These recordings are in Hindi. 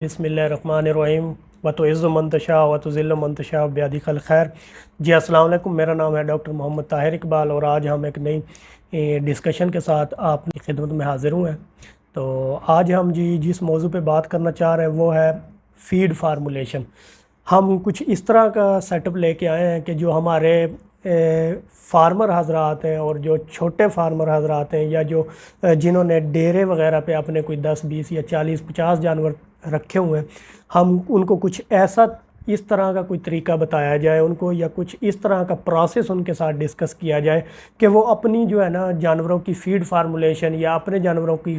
बिस्मिल्लाहिर्रहमानिर्रहीम व तो इज़्ज़ु मन तशा व तो ज़िल्लु मन तशा बियदिकल खैर। जी अस्सलाम वालेकुम, मेरा नाम है डॉक्टर मोहम्मद ताहिर इकबाल और आज हम एक नई डिस्कशन के साथ आपकी खिदमत में हाज़िर हुए हैं। तो आज हम जिस मौजू पे बात करना चाह रहे हैं वो है फ़ीड फार्मूलेशन। हम कुछ इस तरह का सेटअप लेके आए हैं कि जो हमारे फार्मर हजरात हैं और जो छोटे फार्मर हजरात हैं या जो जिन्होंने डेरे वगैरह पे अपने कोई 10-20 या 40-50 जानवर रखे हुए हैं, हम उनको कुछ ऐसा इस तरह का कोई तरीका बताया जाए उनको, या कुछ इस तरह का प्रोसेस उनके साथ डिस्कस किया जाए कि वो अपनी जो है ना जानवरों की फ़ीड फार्मूलेशन या अपने जानवरों की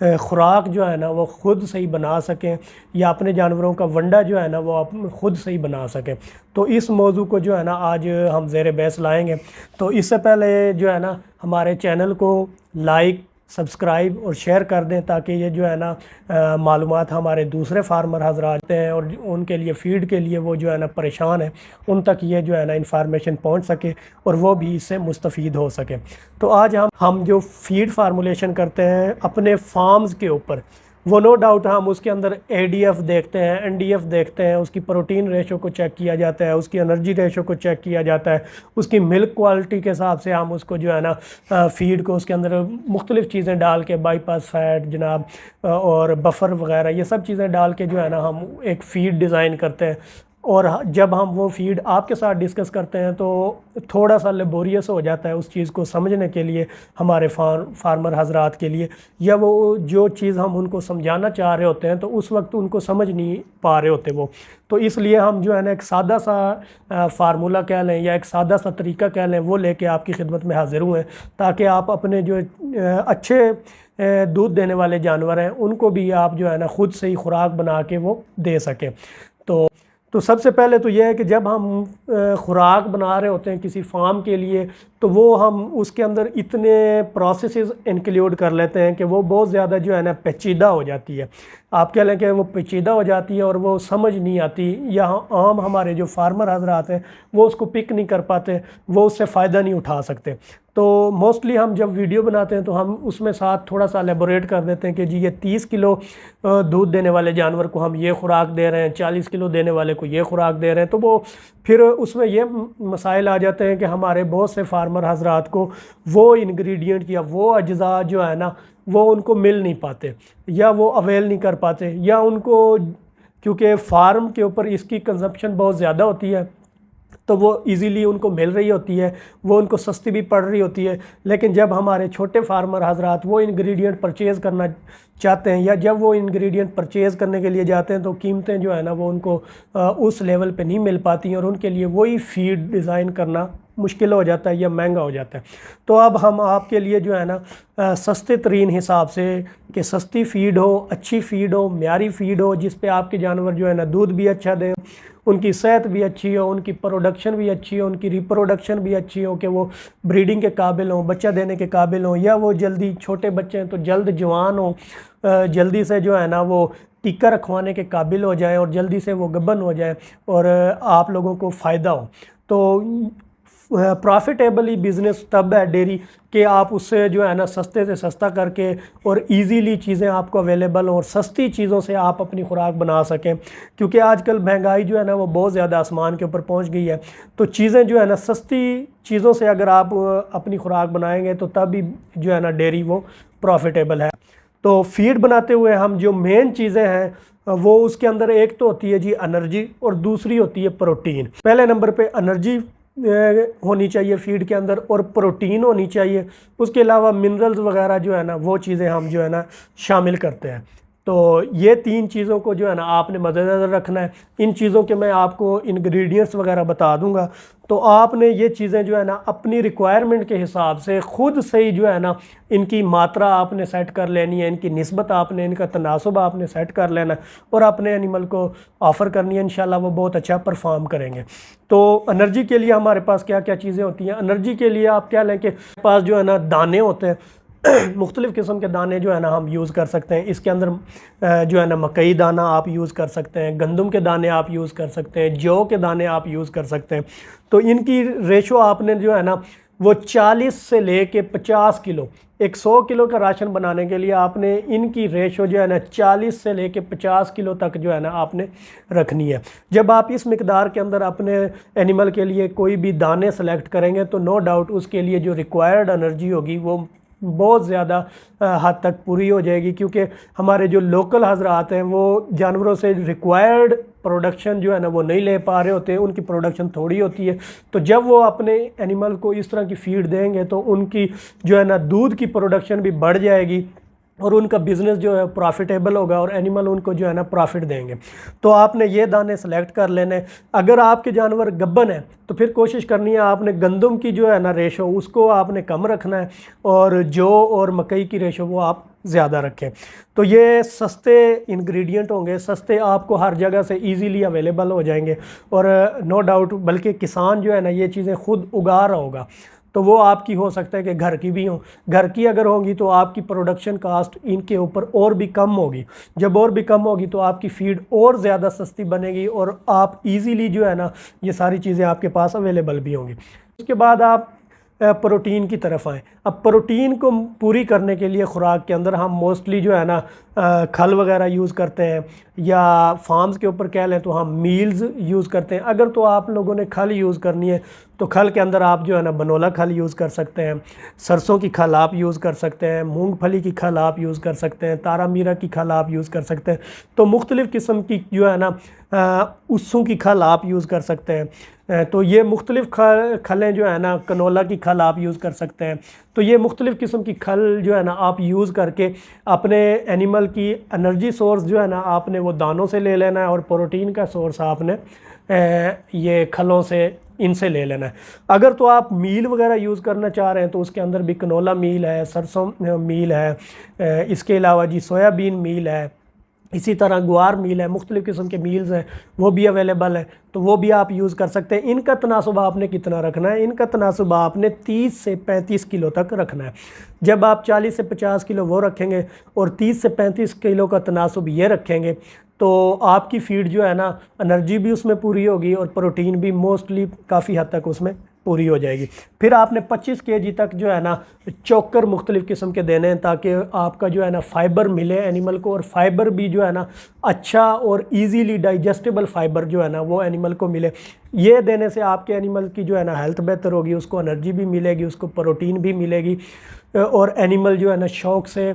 ख़ुराक जो है ना वो ख़ुद सही बना सकें, या अपने जानवरों का वंडा जो है ना वो ख़ुद सही बना सकें। तो इस मौजू को जो है ना आज हम ज़ेर बहस लाएँगे। तो इससे पहले जो है ना हमारे चैनल को लाइक, सब्सक्राइब और शेयर कर दें ताकि ये जो है ना मालूमात हमारे दूसरे फार्मर हजरात हैं और उनके लिए फ़ीड के लिए वो जो है ना परेशान है, उन तक ये जो है ना इंफॉर्मेशन पहुंच सके और वो भी इससे मुस्तफ़ीद हो सके। तो आज हम जो फ़ीड फार्मूलेशन करते हैं अपने फार्म्स के ऊपर, वो नो डाउट हम उसके अंदर ADF देखते हैं, NDF देखते हैं, उसकी प्रोटीन रेशो को चेक किया जाता है, उसकी एनर्जी रेशो को चेक किया जाता है, उसकी मिल्क क्वालिटी के हिसाब से हम उसको जो है ना फ़ीड को उसके अंदर मुख्तलिफ़ चीज़ें डाल के बाईपास फैट जनाब और बफ़र वगैरह ये सब चीज़ें डाल के जो है ना हम एक फ़ीड डिज़ाइन करते हैं। और जब हम वो फ़ीड आपके साथ डिस्कस करते हैं तो थोड़ा सा लेबोरियस हो जाता है उस चीज़ को समझने के लिए हमारे फार्मर हजरात के लिए, या वो जो चीज़ हम उनको समझाना चाह रहे होते हैं तो उस वक्त उनको समझ नहीं पा रहे होते वो। तो इसलिए हम जो है ना एक सादा सा फार्मूला कह लें या एक सादा सा तरीका कह लें वो लेके आपकी खिदमत में हाज़िर हुए हैं ताकि आप अपने जो अच्छे दूध देने वाले जानवर हैं उनको भी आप जो है ना ख़ुद से ही खुराक बना के वो दे सकें। तो सबसे पहले तो यह है कि जब हम खुराक बना रहे होते हैं किसी फार्म के लिए तो वो हम उसके अंदर इतने प्रोसेसेस इंक्लूड कर लेते हैं कि वो बहुत ज़्यादा जो है ना पेचीदा हो जाती है। आप कह लें कि वो पेचीदा हो जाती है और वो समझ नहीं आती, या आम हमारे जो फार्मर हजरात हैं वो उसको पिक नहीं कर पाते, वो उससे फ़ायदा नहीं उठा सकते। तो मोस्टली हम जब वीडियो बनाते हैं तो हम उसमें साथ थोड़ा सा एलेबोरेट कर देते हैं कि जी ये 30 किलो दूध देने वाले जानवर को हम ये खुराक दे रहे हैं, 40 किलो देने वाले को ये खुराक दे रहे हैं। तो वो फिर उसमें ये मसाइल आ जाते हैं कि हमारे बहुत से फार्मर हजरात को वो इंग्रेडिएंट या वो अज्जा जो है ना वो उनको मिल नहीं पाते या वो अवेल नहीं कर पाते, या उनको क्योंकि फार्म के ऊपर इसकी कंजप्शन बहुत ज़्यादा होती है तो वो इजीली उनको मिल रही होती है, वो उनको सस्ती भी पड़ रही होती है। लेकिन जब हमारे छोटे फार्मर हजरात वो इंग्रेडिएंट परचेज़ करना चाहते हैं या जब वो इंग्रेडिएंट परचेज़ करने के लिए जाते हैं तो कीमतें जो है ना वो उनको उस लेवल पे नहीं मिल पाती और उनके लिए वही फ़ीड डिज़ाइन करना मुश्किल हो जाता है या महंगा हो जाता है। तो अब हम आपके लिए जो है ना सस्ते तरीन हिसाब से कि सस्ती फ़ीड हो, अच्छी फ़ीड हो, म्यारी फ़ीड हो, जिस पे आपके जानवर जो है ना दूध भी अच्छा दें, उनकी सेहत भी अच्छी हो, उनकी प्रोडक्शन भी अच्छी हो, उनकी रिप्रोडक्शन भी अच्छी हो कि वो ब्रीडिंग के काबिल हों, बच्चा देने के काबिल हों, या वो जल्दी छोटे बच्चे हैं तो जल्द जवान हो, जल्दी से जो है ना वो टीका रखवाने के काबिल हो जाए और जल्दी से वो गब्बन हो जाए और आप लोगों को फ़ायदा हो। तो प्रॉफिटेबल बिज़नेस तब है डेयरी कि आप उससे जो है ना सस्ते से सस्ता करके और इजीली चीज़ें आपको अवेलेबल हों और सस्ती चीज़ों से आप अपनी खुराक बना सकें, क्योंकि आजकल महंगाई जो है ना वो बहुत ज़्यादा आसमान के ऊपर पहुंच गई है। तो चीज़ें जो है ना सस्ती चीज़ों से अगर आप अपनी खुराक बनाएंगे तो तब भी जो है ना डेयरी वो प्रॉफिटेबल है। तो फ़ीड बनाते हुए हम जो मेन चीज़ें हैं वो उसके अंदर एक तो होती है जी एनर्जी और दूसरी होती है प्रोटीन। पहले नंबर पे एनर्जी होनी चाहिए फ़ीड के अंदर और प्रोटीन होनी चाहिए, उसके अलावा मिनरल्स वगैरह जो है ना वो चीज़ें हम जो है ना शामिल करते हैं। तो ये तीन चीज़ों को जो है ना आपने मद्देनज़र रखना है। इन चीज़ों के मैं आपको इंग्रेडिएंट्स वगैरह बता दूंगा, तो आपने ये चीज़ें जो है ना अपनी रिक्वायरमेंट के हिसाब से ख़ुद से ही जो है ना इनकी मात्रा आपने सेट कर लेनी है, इनकी निस्बत आपने, इनका तनासुब आपने सेट कर लेना है और अपने एनिमल को ऑफ़र करनी है। इंशाल्लाह वो बहुत अच्छा परफॉर्म करेंगे। तो एनर्जी के लिए हमारे पास क्या क्या चीज़ें होती हैं? एनर्जी के लिए आप क्या लें कि पास जो है ना दाने होते हैं मुख्तलिफ़ किस्म के दाने जो है ना हम यूज़ कर सकते हैं। इसके अंदर जो है ना मकई दाना आप यूज़ कर सकते हैं, गंदम के दाने आप यूज़ कर सकते हैं, जौ के दाने आप यूज़ कर सकते हैं। तो इनकी रेशो आपने जो है ना वो 40 से लेके 50 किलो, एक 100 किलो का राशन बनाने के लिए आपने इनकी रेशो जो है ना 40 से लेके 50 किलो तक जो है ना आपने रखनी है। जब आप इस मिकदार के अंदर अपने एनिमल के लिए कोई भी दाने सेलेक्ट करेंगे तो नो डाउट उसके लिए जो रिक्वायर्ड एनर्जी होगी वो बहुत ज़्यादा हद तक पूरी हो जाएगी, क्योंकि हमारे जो लोकल हजरात हैं वो जानवरों से रिक्वायर्ड प्रोडक्शन जो है ना वो नहीं ले पा रहे होते हैं, उनकी प्रोडक्शन थोड़ी होती है। तो जब वो अपने एनिमल को इस तरह की फीड देंगे तो उनकी जो है ना दूध की प्रोडक्शन भी बढ़ जाएगी और उनका बिज़नेस जो है प्रॉफिटेबल होगा और एनिमल उनको जो है ना प्रॉफिट देंगे। तो आपने ये दाने सेलेक्ट कर लेने। अगर आपके जानवर गब्बन है तो फिर कोशिश करनी है आपने गंदम की जो है ना रेशो उसको आपने कम रखना है और जौ और मकई की रेशो वो आप ज़्यादा रखें। तो ये सस्ते इंग्रेडिएंट होंगे, सस्ते आपको हर जगह से इजीली अवेलेबल हो जाएंगे और नो डाउट बल्कि किसान जो है ना ये चीज़ें खुद उगा रहा होगा तो वो आपकी हो सकता है कि घर की भी हो, घर की अगर होंगी तो आपकी प्रोडक्शन कास्ट इनके ऊपर और भी कम होगी। जब और भी कम होगी तो आपकी फीड और ज़्यादा सस्ती बनेगी और आप इजीली जो है ना ये सारी चीज़ें आपके पास अवेलेबल भी होंगी। उसके बाद आप प्रोटीन की तरफ आएँ। अब प्रोटीन को पूरी करने के लिए खुराक के अंदर हम मोस्टली जो है ना खल वगैरह यूज़ करते हैं या फार्म्स के ऊपर कह लें तो हम मील्स यूज़ करते हैं। अगर तो आप लोगों ने खल यूज़ करनी है तो खल के अंदर आप जो है ना बनोला खल यूज़ कर सकते हैं, सरसों की खल आप यूज़ कर सकते हैं, मूंगफली की खल आप यूज़ कर सकते हैं, तारा मीरा की खल आप यूज़ कर सकते हैं। तो मुख्तलिफ़ किस्म की जो है ना उस्सों की खल आप यूज़ कर सकते हैं। तो ये मुख्तलिफ़ खलें जो है ना कनोला की खल आप यूज़ कर सकते हैं। तो ये मुख्तलिफ़ किस्म की खल जो है ना आप यूज़ करके अपने एनिमल की एनर्जी सोर्स जो है ना आपने वो दानों से ले लेना है और प्रोटीन का सोर्स आपने ये खलों से इनसे ले लेना है। अगर तो आप मील वगैरह यूज़ करना चाह रहे हैं तो उसके अंदर भी कनोला मील है, सरसों मील है, इसके अलावा जी सोयाबीन मील है, इसी तरह गुआर मील है, मुख्तलिफ़ किस्म के मील्स हैं वो भी अवेलेबल है, तो वो भी आप यूज़ कर सकते हैं। इनका तनासुब आपने कितना रखना है? इनका तनासुब आपने 30 से 35 किलो तक रखना है। जब आप 40 से 50 किलो वो रखेंगे और 30 से 35 किलो का तनासुब ये रखेंगे तो आपकी फीड जो है ना एनर्जी भी उसमें पूरी होगी और प्रोटीन भी मोस्टली काफ़ी हद तक उसमें पूरी हो जाएगी। फिर आपने 25 केजी तक जो है ना चोकर मुख्तलिफ़ किस्म के देने हैं ताकि आपका जो है ना फ़ाइबर मिले एनिमल को, और फ़ाइबर भी जो है ना अच्छा और इजीली डाइजेस्टेबल फ़ाइबर जो है ना वो एनिमल को मिले। ये देने से आपके एनिमल की जो है ना हेल्थ बेहतर होगी, उसको एनर्जी भी मिलेगी, उसको प्रोटीन भी मिलेगी और एनिमल जो है ना शौक़ से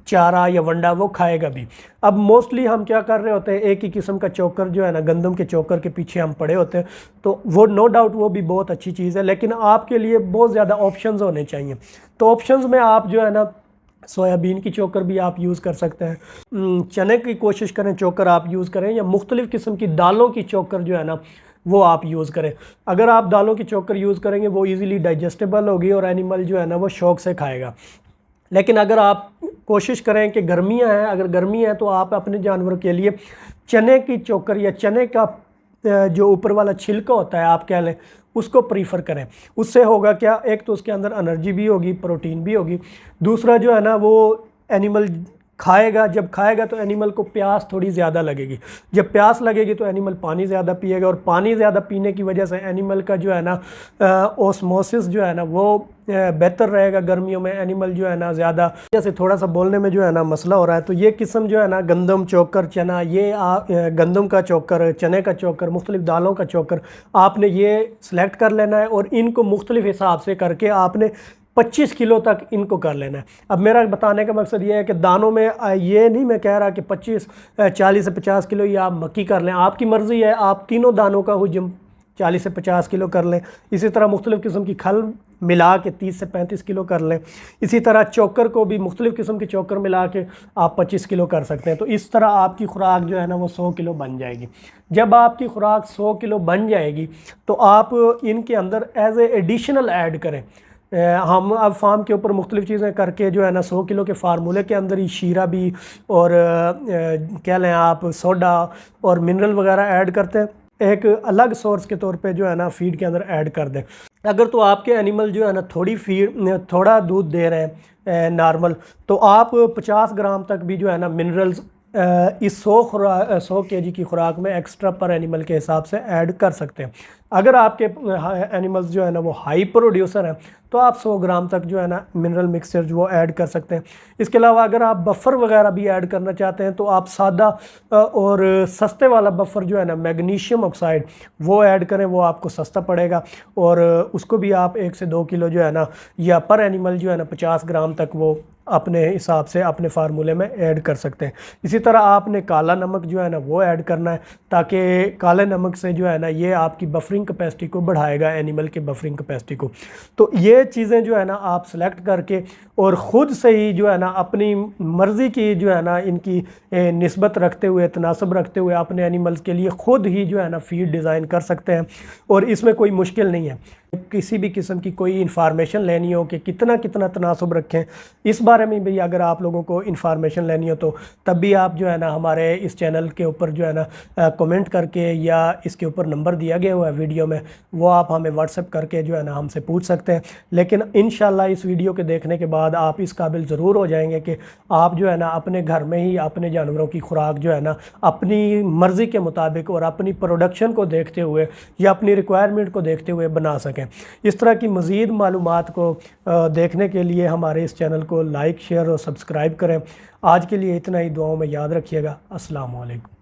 चारा या वंडा वो खाएगा भी। अब मोस्टली हम क्या कर रहे होते हैं, एक ही किस्म का चोकर जो है ना गंदम के चोकर के पीछे हम पड़े होते हैं, तो वो नो डाउट वो भी बहुत अच्छी चीज़ है, लेकिन आपके लिए बहुत ज़्यादा ऑप्शंस होने चाहिए। तो ऑप्शंस में आप जो है ना सोयाबीन की चोकर भी आप यूज़ कर सकते हैं, चने की कोशिश करें चोकर आप यूज़ करें, या मुख्तलिफ़ किस्म की दालों की चोकर जो है ना वो आप यूज़ करें। अगर आप दालों की चोकर यूज़ करेंगे वो इजीली डाइजेस्टेबल होगी और एनिमल जो है ना वो शौक़ से खाएगा। लेकिन अगर आप कोशिश करें कि गर्मियां हैं, अगर गर्मी है तो आप अपने जानवर के लिए चने की चोकर या चने का जो ऊपर वाला छिलका होता है आप कह लें उसको प्रीफर करें। उससे होगा क्या, एक तो उसके अंदर एनर्जी भी होगी, प्रोटीन भी होगी, दूसरा जो है ना वो एनिमल खाएगा, जब खाएगा तो एनिमल को प्यास थोड़ी ज़्यादा लगेगी, जब प्यास लगेगी तो एनिमल पानी ज़्यादा पिएगा और पानी ज़्यादा पीने की वजह से एनिमल का जो है ना ओस्मोसिस जो है ना वो बेहतर रहेगा। गर्मियों में एनिमल जो है ना ज़्यादा, जैसे थोड़ा सा बोलने में जो है ना मसला हो रहा है, तो ये किस्म जो है ना गंदम चोकर चना, ये गंदम का चोकर, चने का चोकर, मुख्तलिफ़ दालों का चोकर आपने ये सिलेक्ट कर लेना है और इनको मुख्तलिफ़ हिसाब से करके आपने 25 किलो तक इनको कर लेना है। अब मेरा बताने का मकसद ये है कि दानों में ये नहीं मैं कह रहा कि 40 से 50 किलो या आप मक्की कर लें, आपकी मर्ज़ी है, आप तीनों दानों का हुजम 40 से 50 किलो कर लें। इसी तरह मुख्तलिफ़ किस्म की खल मिला के 30 से 35 किलो कर लें। इसी तरह चोकर को भी मुख्तलिफ़ किस्म के चोकर मिला के आप 25 किलो कर सकते हैं। तो इस तरह आपकी खुराक जो है ना वो 100 किलो बन जाएगी। जब आपकी खुराक 100 किलो बन जाएगी तो आप इनके अंदर एज ए एडिशनल ऐड करें। हम अब फार्म के ऊपर मुख्तलिफ़ चीज़ें करके जो है ना 100 किलो के फार्मूले के अंदर ही शीरा भी और कह लें आप सोडा और मिनरल वगैरह ऐड करते हैं, एक अलग सोर्स के तौर पे जो है ना फीड के अंदर ऐड कर दें। अगर तो आपके एनिमल जो है ना थोड़ा दूध दे रहे हैं नॉर्मल, तो आप 50 ग्राम तक भी जो है ना मिनरल्स इस 100 kg की खुराक में एक्स्ट्रा पर एनिमल के हिसाब से ऐड कर सकते हैं। अगर आपके एनिमल्स जो है ना वो हाई प्रोड्यूसर हैं तो आप 100 ग्राम तक जो है ना मिनरल मिक्सचर जो वो ऐड कर सकते हैं। इसके अलावा अगर आप बफर वगैरह भी ऐड करना चाहते हैं तो आप सादा और सस्ते वाला बफर जो है ना मैग्नीशियम ऑक्साइड वो ऐड करें, वो आपको सस्ता पड़ेगा और उसको भी आप 1 से 2 किलो जो है ना या पर एनिमल जो है ना 50 ग्राम तक वो अपने हिसाब से अपने फार्मूले में ऐड कर सकते हैं। इसी तरह आपने काला नमक जो है ना वो ऐड करना है ताकि काले नमक से जो है ना ये आपकी बफरिंग कैपेसिटी को बढ़ाएगा, एनिमल की बफरिंग कैपेसिटी को। तो ये चीज़ें जो है ना आप सेलेक्ट करके और ख़ुद से ही जो है ना अपनी मर्ज़ी की जो है ना इनकी निस्बत रखते हुए, तनासब रखते हुए अपने एनिमल्स के लिए ख़ुद ही जो है ना फीड डिज़ाइन कर सकते हैं और इसमें कोई मुश्किल नहीं है। किसी भी किस्म की कोई इन्फॉर्मेशन लेनी हो कि कितना कितना तनासब रखें, इस बारे में भी अगर आप लोगों को इन्फॉर्मेशन लेनी हो तो तब भी आप जो है ना हमारे इस चैनल के ऊपर जो है ना कमेंट करके या इसके ऊपर नंबर दिया गया हुआ है वीडियो में, वो आप हमें व्हाट्सएप करके जो है ना हमसे पूछ सकते हैं। लेकिन इंशाल्लाह इस वीडियो के देखने के बाद आप इस काबिल ज़रूर हो जाएंगे कि आप जो है ना अपने घर में ही अपने जानवरों की खुराक जो है ना अपनी मर्ज़ी के मुताबिक और अपनी प्रोडक्शन को देखते हुए या अपनी रिक्वायरमेंट को देखते हुए बना सकें। इस तरह की मज़ीद मालूमात को देखने के लिए हमारे इस चैनल को लाइक, शेयर और सब्सक्राइब करें। आज के लिए इतना ही, दुआओं में याद रखिएगा। अस्सलाम वालेकुम।